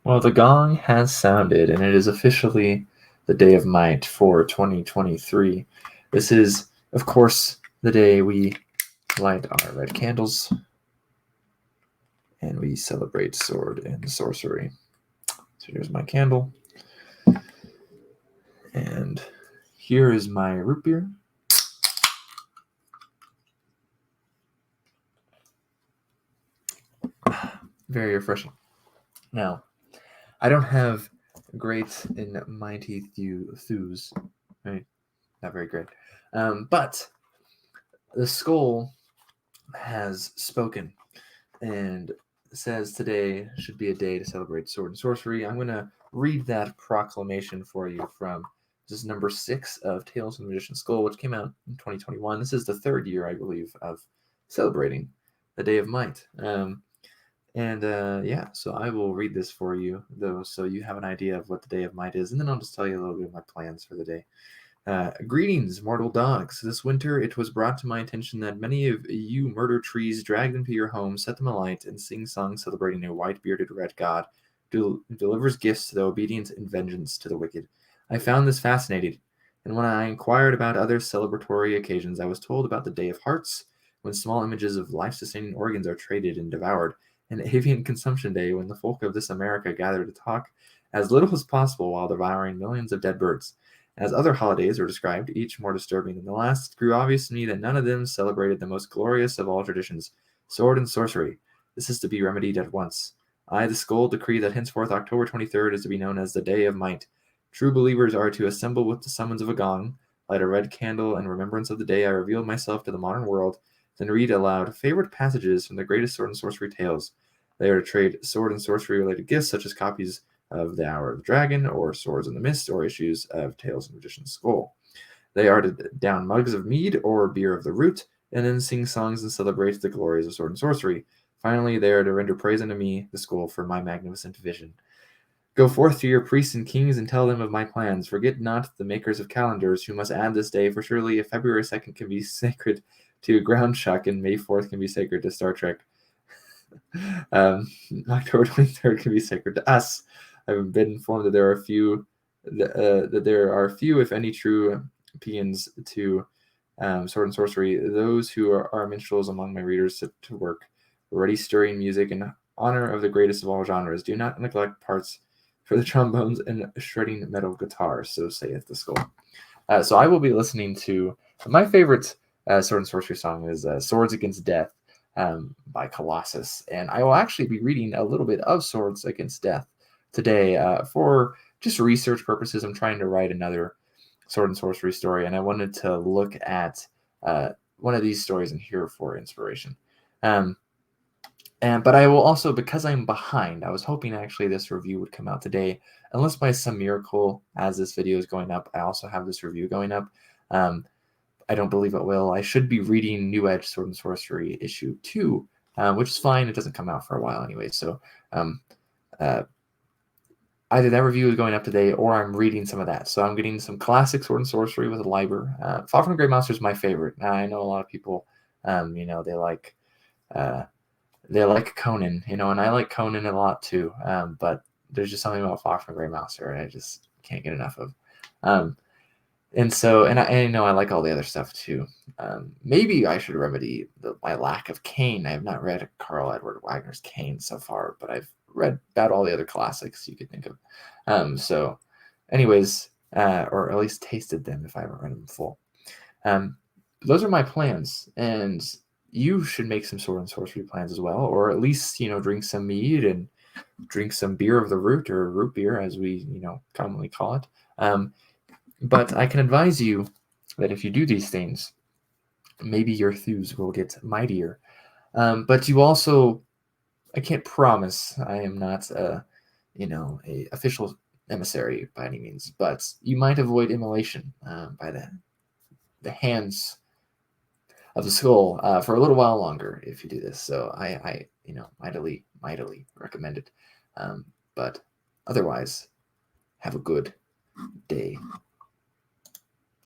Well, the gong has sounded, and it is officially the Day of Might for 2023. This is, of course, the day we light our red candles and we celebrate sword and sorcery. So here's my candle, and here is my root beer. Very refreshing. Now, I don't have great and mighty thews, right? Not very great. But the skull has spoken and says today should be a day to celebrate sword and sorcery. I'm going to read that proclamation for you from this is number 6 of Tales from the Magician's Skull, which came out in 2021. This is the third year, I believe, of celebrating the Day of Might. Yeah, so I will read this for you, though, so you have an idea of what the Day of Might is, and then I'll just tell you a little bit of my plans for the day. Greetings, mortal dogs. This winter it was brought to my attention that many of you murder trees, drag them to your home, set them alight, and sing songs celebrating a white-bearded red god who delivers gifts to the obedient and vengeance to the wicked. I found this fascinating, and when I inquired about other celebratory occasions, I was told about the Day of Hearts, when small images of life-sustaining organs are traded and devoured, and Avian Consumption Day, when the folk of this America gather to talk as little as possible while devouring millions of dead birds. As other holidays are described, each more disturbing than the last, it grew obvious to me that none of them celebrated the most glorious of all traditions, sword and sorcery. This is to be remedied at once. I, the Skull, decree that henceforth October 23rd is to be known as the Day of Might. True believers are to assemble with the summons of a gong, light a red candle in remembrance of the day I revealed myself to the modern world, then read aloud favorite passages from the greatest sword and sorcery tales. They are to trade sword and sorcery related gifts such as copies of the Hour of the Dragon, or Swords in the Mist, or issues of Tales of the Magician's Skull. They are to down mugs of mead or beer of the root, and then sing songs and celebrate the glories of sword and sorcery. Finally, they are to render praise unto me, the Skull, for my magnificent vision. Go forth to your priests and kings and tell them of my plans. Forget not the makers of calendars, who must add this day, for surely if February 2nd can be sacred to Ground Chuck and May 4th can be sacred to Star Trek, October 23rd can be sacred to us. I've been informed that there are few, if any, true peons to sword and sorcery. Those who are minstrels among my readers to work, already stirring music in honor of the greatest of all genres. Do not neglect parts for the trombones and shredding metal guitars. So saith the Skull. So I will be listening to my favorite sword and sorcery song is "Swords Against Death" by Colossus, and I will actually be reading a little bit of Swords Against Death today for just research purposes. I'm trying to write another sword and sorcery story, and I wanted to look at one of these stories and hear for inspiration. But I will also, because I'm behind, I was hoping actually this review would come out today. Unless by some miracle, as this video is going up, I also have this review going up. I don't believe it will. I should be reading New Edge Sword and Sorcery issue 2, which is fine. It doesn't come out for a while anyway. So either that review is going up today or I'm reading some of that. So I'm getting some classic Sword and Sorcery with Liber. Fall from the Great Monster is my favorite. I know a lot of people, they like Conan, and I like Conan a lot too. But there's just something about Fox from Grey Monster, and I just can't get enough of. I know I like all the other stuff too. Maybe I should remedy my lack of Kane. I have not read Carl Edward Wagner's Kane so far, but I've read about all the other classics you could think of. Anyways, or at least tasted them if I haven't read them full. Those are my plans, and you should make some sword and sorcery plans as well, or at least drink some mead and drink some beer of the root, or root beer as we commonly call it. But I can advise you that if you do these things, maybe your thews will get mightier. But you also, I can't promise. I am not a official emissary by any means, but you might avoid immolation by the hands of the skull for a little while longer if you do this. So I mightily recommend it. But otherwise, have a good day.